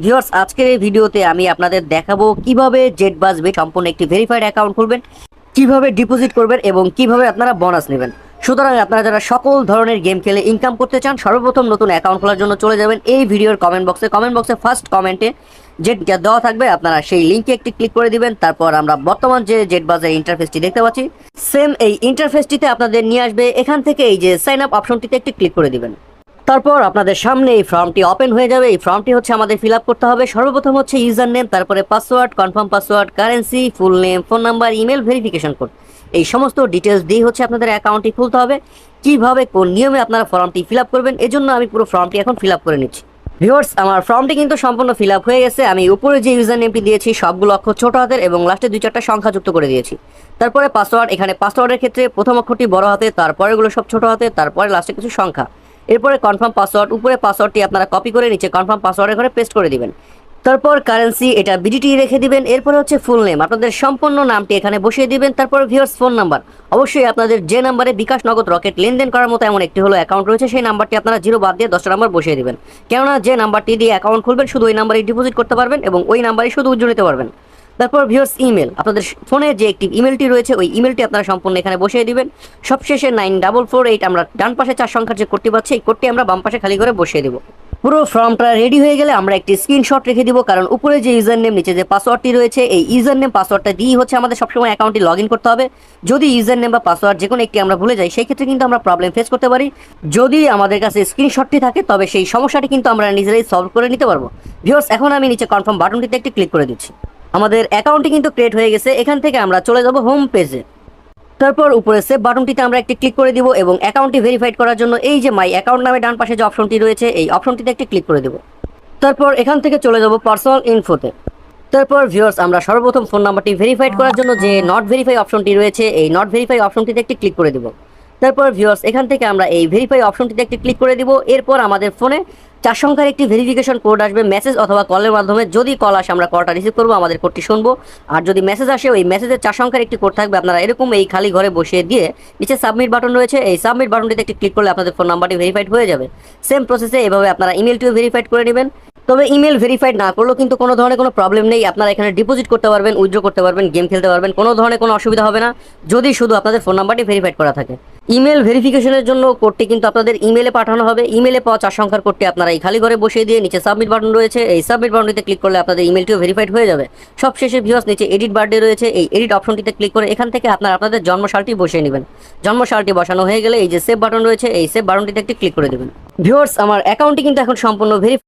Viewers, আজকের এই ভিডিওতে আমি আপনাদের দেখাবো কিভাবে জেটবাজবে সম্পূর্ণ একটি ভেরিফাইড অ্যাকাউন্ট খুলবেন, কিভাবে ডিপোজিট করবেন এবং কিভাবে আপনারা বোনাস নেবেন। সুতরাং আপনারা যারা সকল ধরনের গেম খেলে ইনকাম করতে চান, সর্বপ্রথম নতুন অ্যাকাউন্ট খোলার জন্য চলে যাবেন এই ভিডিওর কমেন্ট বক্সে ফার্স্ট কমেন্টে যেটা দেওয়া থাকবে আপনারা সেই লিঙ্কে একটি ক্লিক করে দিবেন। তারপর আমরা বর্তমান যে জেটবাজের ইন্টারফেসটি দেখতে পাচ্ছি, সেম এই ইন্টারফেসটিতে আপনাদের নিয়ে আসবে। এখান থেকে এই যে সাইন আপ অপশনটিতে একটি ক্লিক করে দিবেন। তারপর আপনাদের সামনে এই ফর্মটি ওপেন হয়ে যাবে। এই ফর্মটি হচ্ছে আমাদের ফিল আপ করতে হবে। সর্বপ্রথম হচ্ছে ইউজার নেম, তারপরে password, confirm password, currency, full name, phone number, email, verification code, এই সমস্ত ডিটেলস দিয়ে হচ্ছে আপনাদের অ্যাকাউন্টটি খুলতে হবে। কিভাবে কোন নিয়মে আপনারা ফর্মটি ফিল আপ করবেন, এজন্য আমি পুরো ফর্মটি এখন ফিল আপ করে নিচ্ছি। ভিউয়ার্স, আমার ফর্মটি কিন্তু সম্পূর্ণ ফিল আপ হয়ে গেছে। আমি উপরে যে ইউজার নেমটি দিয়েছি সবগুলো অক্ষর ছোট হাতের এবং লাস্টে 2-4টা সংখ্যা যুক্ত করে দিয়েছি। তারপরে পাসওয়ার্ড, এখানে পাসওয়ার্ডের ক্ষেত্রে প্রথম অক্ষরটি বড় হাতে, তারপরেগুলো সব ছোট হাতে, তারপরে লাস্টে কিছু সংখ্যা। এরপরে কনফার্ম পাসওয়ার্ড, উপরে পাসওয়ার্ডটি আপনারা কপি করে নিচে কনফার্ম পাসওয়ার্ডের ঘরে পেস্ট করে দিবেন। তারপর কারেন্সি, এটা বিডিটি রেখে দিবেন। এরপরে হচ্ছে ফুল নেম, আপনাদের সম্পূর্ণ নামটি এখানে বসিয়ে দিবেন। তারপর ভিউয়ার্স ফোন নাম্বার, অবশ্যই আপনাদের যে নাম্বারে বিকাশ, নগদ, রকেট লেনদেন করার মতো এমন একটি হলো অ্যাকাউন্ট রয়েছে, সেই নাম্বারটি আপনারা 0 বাদ দিয়ে 10টা নাম্বার বসিয়ে দিবেন। কেননা যে নাম্বারটি দিয়ে অ্যাকাউন্ট খুলবেন শুধু ওই নাম্বারেই ডিপোজিট করতে পারবেন এবং ওই নাম্বারেই শুধু উজ্জ্বল নিতে পারবেন। তারপর ভিউয়ার্স ইমেল, আপনাদের ফোনে যে একটি ইমেলটি রয়েছে ওই ইমেলটি আপনারা সম্পূর্ণ এখানে বসিয়ে দিবেন। সবশেষে 9448, আমরা ডান পাশে 4 সংখ্যার যে কোডটি পাচ্ছি এই কোডটি আমরা বাম পাশে খালি করে বসিয়ে দেব। পুরো ফর্মটা রেডি হয়ে গেলে আমরা একটি স্ক্রিনশট রেখে দিব, কারণ উপরে যে ইউজার নেম নিচে যে পাসওয়ার্ডটি রয়েছে এই ইউজার নেম পাসওয়ার্ডটা দিয়ে হচ্ছে আমাদের সবসময় অ্যাকাউন্টটি লগ ইন করতে হবে। যদি ইউজার নেম বা পাসওয়ার্ড যে কোনো একটি আমরা ভুলে যাই, সেই ক্ষেত্রে কিন্তু আমরা প্রবলেম ফেস করতে পারি। যদি আমাদের কাছে স্ক্রিনশটটি থাকে তবে সেই সমস্যাটি কিন্তু আমরা নিজেরাই সলভ করে নিতে পারবো। ভিউয়ার্স, এখন আমি নিচে কনফার্ম বাটনটিতে একটি ক্লিক করে দিচ্ছি। আমাদের অ্যাকাউন্টটি কিন্তু ক্রিয়েট হয়ে গেছে। এখান থেকে আমরা চলে যাব হোম পেজে। তারপর উপরে সেভ বাটনটিতে আমরা একটি ক্লিক করে দিব এবং অ্যাকাউন্টটি ভেরিফাইড করার জন্য এই যে মাই অ্যাকাউন্ট নামে ডান পাশে যে অপশনটি রয়েছে এই অপশনটিতে একটি ক্লিক করে দেব। তারপর এখান থেকে চলে যাব পার্সোনাল ইনফোতে। তারপর ভিউয়ার্স, আমরা সর্বপ্রথম ফোন নাম্বারটি ভেরিফাইড করার জন্য যে নট ভেরিফাই অপশনটি রয়েছে এই নট ভেরিফাই অপশনটিতে একটি ক্লিক করে দেব। তারপর ভিউয়ার্স, এখান থেকে আমরা এই ভেরিফাই অপশনটিতে একটি ক্লিক করে দিব। এরপর আমাদের ফোনে 4 সংখ্যার একটি ভেরিফিকেশন কোড আসবে মেসেজ অথবা কলের মাধ্যমে। যদি কল আসে আমরা কলটা রিসিভ করবো, আমাদের কোডটি শুনবো। আর যদি মেসেজ আসে ওই মেসেজের 4 সংখ্যার একটি কোড থাকবে। আপনারা এরকম এই খালি ঘরে বসিয়ে দিয়ে নিচে সাবমিট বাটন রয়েছে, এই সাবমিট বাটনটিতে একটি ক্লিক করলে আপনাদের ফোন নাম্বারটি ভেরিফাইড হয়ে যাবে। সেম প্রসেসে এভাবে আপনারা ইমেলটিও ভেরিফাইড করে নেবেন। তবে ইমেল ভেরিফাইড না করলেও কিন্তু কোনো ধরনের কোনো প্রবলেম নেই। আপনারা এখানে ডিপোজিট করতে পারবেন, উইথড্র করতে পারবেন, গেম খেলতে পারবেন, কোনো ধরনের কোনো অসুবিধা হবে না যদি শুধু আপনাদের ফোন নাম্বারটি ভেরিফাইড করা থাকে। ইমেল ভেরিফিকেশনের জন্য কোডটি কিন্তু আপনাদের ইমেলে পাঠানো হবে। ইমেলে পাওয়া 4 সংখ্যার কোডটি আপনারা এই খালি ঘরে বসিয়ে দিয়ে নিচে সাবমিট বাটন রয়েছে, এই সাবমিট বাটনটিতে ক্লিক করলে আপনাদের ইমেলটিও ভেরিফাইড হয়ে যাবে। সবশেষে ভিউয়ার্স, নিচে এডিট বার্থডে রয়েছে, এই এডিট অপশনটিতে ক্লিক করে এখান থেকে আপনারা আপনাদের জন্মসালটি বসিয়ে নেবেন। জন্মসালটি বসানো হয়ে গেলে এই যে সেভ বাটন রয়েছে এই সেভ বাটনটিতে একটি ক্লিক করে দেবেন। ভিউয়ার্স, আমার অ্যাকাউন্টটি কিন্তু এখন সম্পূর্ণ ভেরিফাইড।